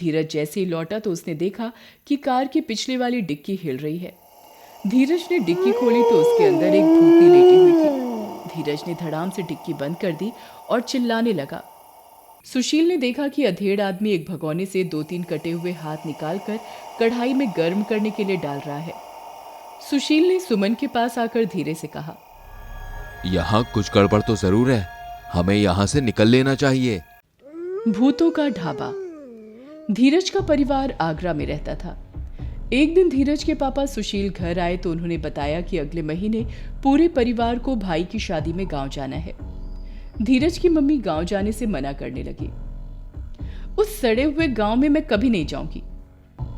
धीरज जैसे ही लौटा तो उसने देखा कि कार की पिछले वाली डिक्की हिल रही है। धीरज ने डिक्की खोली तो उसके अंदर एक भूतनी लेटी हुई थी। धीरज ने धड़ाम से डिक्की बंद कर दी और चिल्लाने लगा। सुशील ने देखा कि अधेड़ आदमी एक भगोने से 2-3 कटे हुए हाथ निकालकर कढ़ाई में गर्म करने के लिए डाल रहा है। सुशील ने सुमन के पास आकर धीरे से कहा, यहाँ कुछ गड़बड़ तो जरूर है, हमें यहाँ से निकल लेना चाहिए। भूतों का ढाबा। धीरज का परिवार आगरा में रहता था। एक दिन धीरज के पापा सुशील घर आए तो उन्होंने बताया कि अगले महीने पूरे परिवार को भाई की शादी में गांव जाना है। धीरज की मम्मी गांव जाने से मना करने लगी। उस सड़े हुए गांव में मैं कभी नहीं जाऊंगी।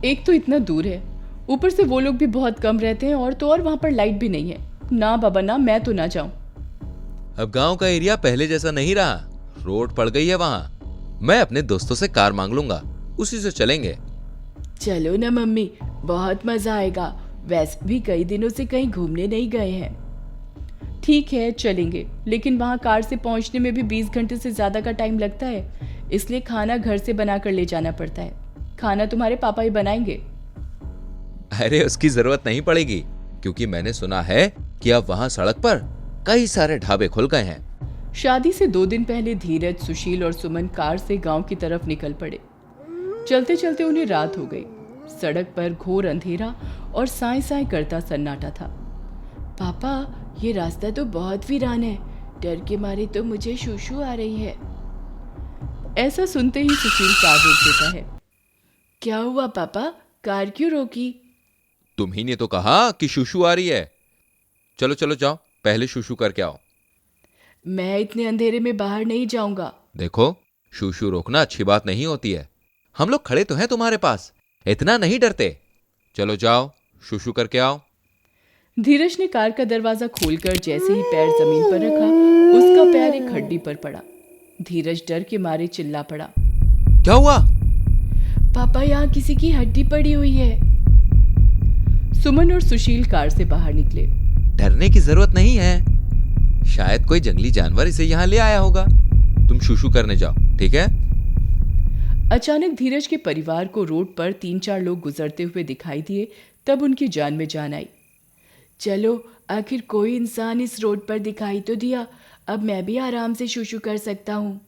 एक तो इतना दूर है, ऊपर से वो लोग भी बहुत कम रहते हैं, और तो और वहां पर लाइट भी नहीं है। ना बाबा ना, मैं तो ना जाऊं। अब गांव का एरिया पहले जैसा नहीं रहा, रोड पड़ गई है वहां। मैं अपने दोस्तों से कार मांग लूंगा, उसी से चलेंगे। चलो ना मम्मी, बहुत मजा आएगा। वैसे भी कई दिनों से कहीं घूमने नहीं गए हैं। ठीक है चलेंगे, लेकिन वहां कार से पहुंचने में भी 20 घंटे से ज्यादा का टाइम लगता है, इसलिए खाना घर से बनाकर ले जाना पड़ता है। खाना तुम्हारे पापा ही बनाएंगे। अरे उसकी जरूरत नहीं पड़ेगी, क्योंकि मैंने सुना है कि अब वहां सड़क पर कई सारे ढाबे खुल गए हैं। शादी से 2 दिन पहले धीरज, सुशील और सुमन कार से गांव की तरफ निकल पड़े। चलते चलते उन्हें रात हो गई। सड़क पर घोर अंधेरा और साए साए करता सन्नाटा था। पापा, ये रास्ता तो बहुत वीरान है, डर के मारे तो मुझे शूशू आ रही है। ऐसा सुनते ही सुशील कार रोक देता है। क्या हुआ पापा, कार क्यों रोकी? तुम ही ने तो कहा कि शूशू आ रही है। चलो चलो जाओ, पहले शूशू करके आओ। मैं इतने अंधेरे में बाहर नहीं जाऊंगा। देखो, शूशू रोकना अच्छी बात नहीं होती है। हम लोग खड़े तो हैं तुम्हारे पास, इतना नहीं डरते। चलो जाओ, शूशू करके आओ। धीरज ने कार का दरवाजा खोलकर जैसे ही पैर जमीन पर रखा, उसका पैर एक हड्डी पर पड़ा। धीरज डर के मारे चिल्ला पड़ा। क्या हुआ? पापा, यहाँ किसी की हड्डी पड़ी हुई है। सुमन और सुशील कार से बाहर निकले। डरने की जरूरत नहीं है, शायद कोई जंगली जानवर इसे यहाँ ले आया होगा। तुम शूशू करने जाओ, ठीक है? अचानक धीरज के परिवार को रोड पर 3-4 लोग गुजरते हुए दिखाई दिए। तब उनकी जान में जान आई। चलो, आखिर कोई इंसान इस रोड पर दिखाई तो दिया, अब मैं भी आराम से शूशू कर सकता हूँ।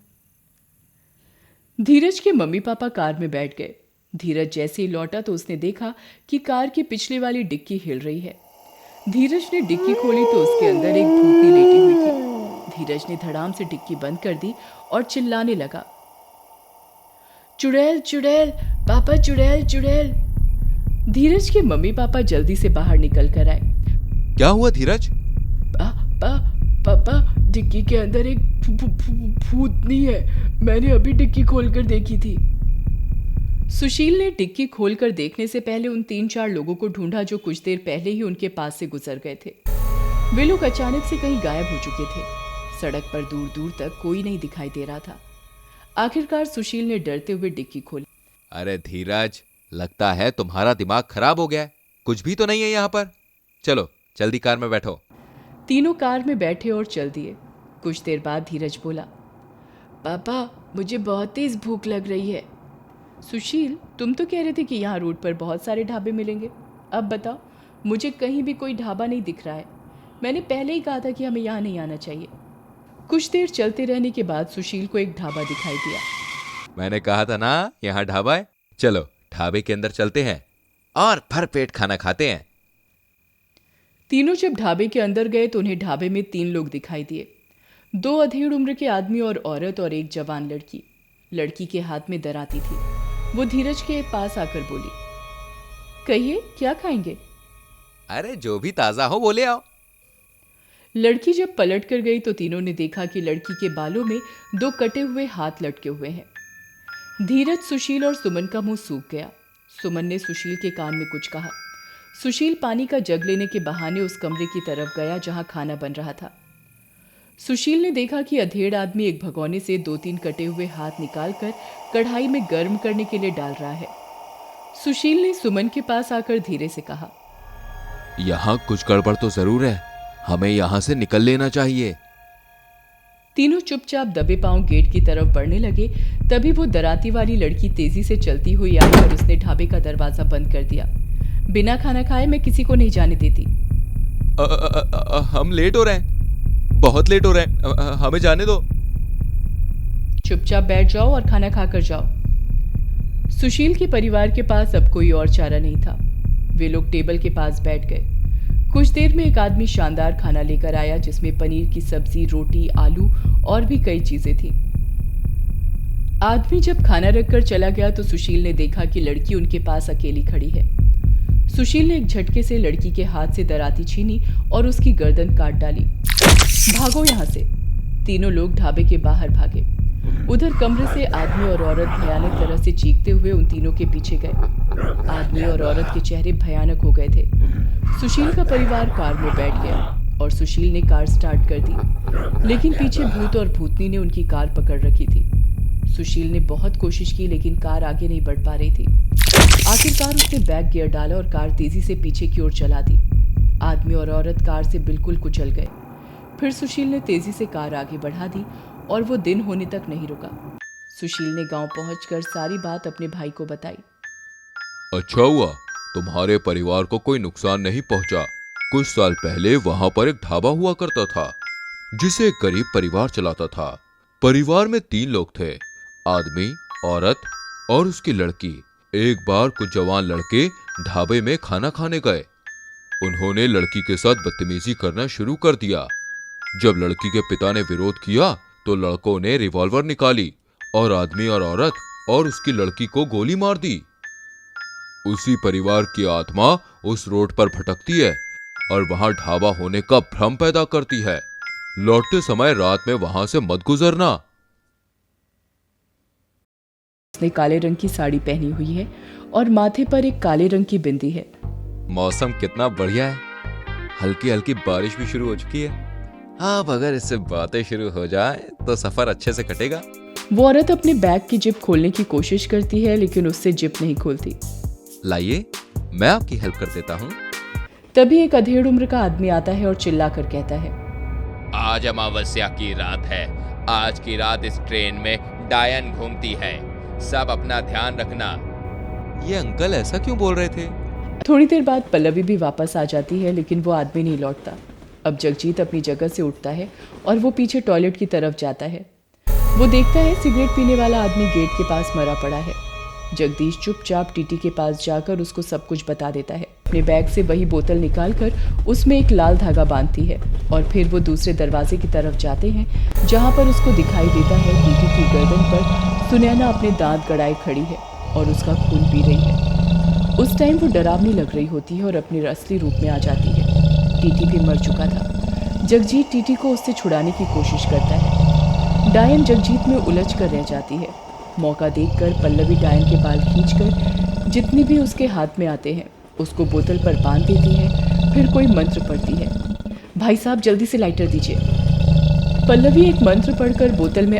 धीरज के मम्मी पापा कार में बैठ गए। धीरज जैसे ही लौटा तो उसने देखा कि कार की पिछले वाली डिक्की हिल रही है। धीरज ने डिक्की खोली तो उसके अंदर एक भूतनी लेटी हुई थी। धीरज ने धड़ाम से डिक्की बंद कर दी और चिल्लाने लगा। चुड़ैल चुड़ैल, पापा चुड़ैल चुड़ैल। धीरज के मम्मी पापा जल्दी से बाहर निकल कर आए। क्या हुआ धीरज? पापा, डिक्की के अंदर एक भूतनी है, मैंने अभी डिक्की खोलकर देखी थी। सुशील ने डिक्की खोलकर देखने से पहले उन 3-4 लोगों को ढूंढा जो कुछ देर पहले ही उनके पास से गुजर गए थे। वे लोग अचानक से कहीं गायब हो चुके थे। सड़क पर दूर दूर तक कोई नहीं दिखाई दे रहा था। आखिरकार सुशील ने डरते हुए डिक्की खोली। अरे धीरज, लगता है तुम्हारा दिमाग खराब हो गया है। कुछ भी तो नहीं है यहाँ पर। चलो जल्दी कार में बैठो। तीनों कार में बैठे और चल दिए। कुछ देर बाद धीरज बोला, पापा, मुझे बहुत तेज भूख लग रही है। सुशील, तुम तो कह रहे थे कि यहाँ रोड पर बहुत सारे ढाबे मिलेंगे। अब बताओ, मुझे कहीं भी कोई ढाबा नहीं दिख रहा है। मैंने पहले ही कहा था कि हमें यहाँ नहीं आना चाहिए। कुछ देर चलते रहने के बाद सुशील को एक ढाबा दिखाई दिया। मैंने कहा था ना, यहाँ ढाबा है। चलो ढाबे के अंदर चलते हैं और भरपेट खाना खाते हैं। तीनों जब ढाबे के अंदर गए तो उन्हें ढाबे में 3 लोग दिखाई दिए। 2 अधेड़ उम्र के आदमी और औरत और एक जवान लड़की। लड़की के हाथ में दराती थी। वो धीरज के पास आकर बोली, कहिए क्या खाएंगे? अरे जो भी ताजा हो वो ले आओ। लड़की जब पलट कर गई तो तीनों ने देखा कि लड़की के बालों में 2 कटे हुए हाथ लटके हुए हैं। धीरज, सुशील और सुमन का मुंह सूख गया। सुमन ने सुशील के कान में कुछ कहा। सुशील पानी का जग लेने के बहाने उस कमरे की तरफ गया जहां खाना बन रहा था। सुशील ने देखा कि अधेड़ आदमी एक भगोने से 2-3 कटे हुए हाथ निकालकर कढ़ाई में गर्म करने के लिए डाल रहा है। सुशील ने सुमन के पास आकर धीरे से कहा, यहाँ कुछ गड़बड़ तो जरूर है, हमें यहाँ से निकल लेना चाहिए। तीनों चुपचाप दबे पांव गेट की तरफ बढ़ने लगे। तभी वो डराती वाली लड़की तेजी से चलती हुई आई और उसने ढाबे का दरवाजा बंद कर दिया। बिना खाना खाए मैं किसी को नहीं जाने देती। हम लेट हो रहे हैं, बहुत लेट हो रहे हैं, हमें जाने दो। चुपचाप बैठ जाओ और खाना खाकर जाओ। सुशील के परिवार के पास अब कोई और चारा नहीं था। वे लोग टेबल के पास बैठ गए। कुछ देर में एक आदमी शानदार खाना लेकर आया जिसमें पनीर की सब्जी, रोटी, आलू और भी कई चीजें थीं। आदमी जब खाना रखकर चला गया तो सुशील ने देखा कि लड़की उनके पास अकेली खड़ी है। सुशील ने एक झटके से लड़की के हाथ से दराती छीनी और उसकी गर्दन काट डाली। भागो यहाँ से! तीनों लोग ढाबे के बाहर भागे। उधर कमरे से आदमी और औरत भयानक तरह से चीखते हुए उन तीनों के पीछे गए। आदमी और औरत के चेहरे भयानक हो गए थे। सुशील का परिवार कार में बैठ गया और सुशील ने कार स्टार्ट कर दी, लेकिन पीछे भूत और भूतनी ने उनकी कार पकड़ रखी थी। सुशील ने बहुत कोशिश की लेकिन कार आगे नहीं बढ़ पा रही थी। आखिरकार उसने बैक गियर डाला और कार तेजी से पीछे की ओर चला दी। आदमी और औरत कार से बिल्कुल कुचल गए। फिर सुशील ने तेजी से कार आगे बढ़ा दी और वो दिन होने तक नहीं रुका। सुशील ने गांव पहुंचकर सारी बात अपने भाई को बताई। अच्छा हुआ तुम्हारे परिवार को कोई नुकसान नहीं पहुंचा। कुछ साल पहले वहां पर एक ढाबा हुआ करता था जिसे एक गरीब परिवार चलाता था। परिवार में 3 लोग थे, आदमी, औरत और उसकी लड़की। एक बार कुछ जवान लड़के ढाबे में खाना खाने गए। उन्होंने लड़की के साथ बदतमीजी करना शुरू कर दिया। जब लड़की के पिता ने विरोध किया तो लड़कों ने रिवॉल्वर निकाली और आदमी और औरत और उसकी लड़की को गोली मार दी। उसी परिवार की आत्मा उस रोड पर भटकती है और वहां ढाबा होने का भ्रम पैदा करती है। लौटते समय रात में वहां से मत गुजरना। उसने काले रंग की साड़ी पहनी हुई है और माथे पर एक काले रंग की बिंदी है। मौसम कितना बढ़िया है, हल्की हल्की बारिश भी शुरू हो चुकी है। अब अगर इससे बातें शुरू हो जाए तो सफर अच्छे से कटेगा। वो औरत अपने बैग की जिप खोलने की कोशिश करती है लेकिन उससे जिप नहीं खोलती। लाइए, मैं आपकी हेल्प कर देता हूँ। तभी एक अधेड़ उम्र का आदमी आता है और चिल्लाकर कहता है, आज अमावस्या की रात है। आज की रात इस ट्रेन में डायन घूमती है। सब अपना ध्यान रखना। ये अंकल ऐसा क्यों बोल रहे थे? थोड़ी देर बाद पल्लवी भी वापस आ जाती है लेकिन वो आदमी नहीं लौटता। अब जगजीत अपनी जगह से उठता है और वो पीछे टॉयलेट की तरफ जाता है। वो देखता है सिगरेट पीने वाला आदमी गेट के पास मरा पड़ा है। जगदीश चुपचाप टीटी के पास जाकर उसको सब कुछ बता देता है। अपने बैग से वही बोतल निकालकर उसमें एक लाल धागा बांधती है और फिर वो दूसरे दरवाजे की तरफ जाते हैं जहाँ पर उसको दिखाई देता है टीटी की गर्दन पर सुनैना अपने दांत गड़ाए खड़ी है और उसका खून पी रही है। उस टाइम वो डरावनी लग रही होती है और अपने असली रूप में आ जाती है। टीटी भी मर चुका था। जगजीत टीटी को उससे छुड़ाने की कोशिश करता है। डायन जगजीत में उलझ कर रह जाती है। मौका देखकर पल्लवी डायन के बाल खींचकर जितनी भी उसके हाथ में आते हैं उसको बोतल पर बांध देती है। फिर कोई मंत्र पढ़ती है। भाई साहब जल्दी से लाइटर दीजिए। पल्लवी एक मंत्र पढ़कर बोतल में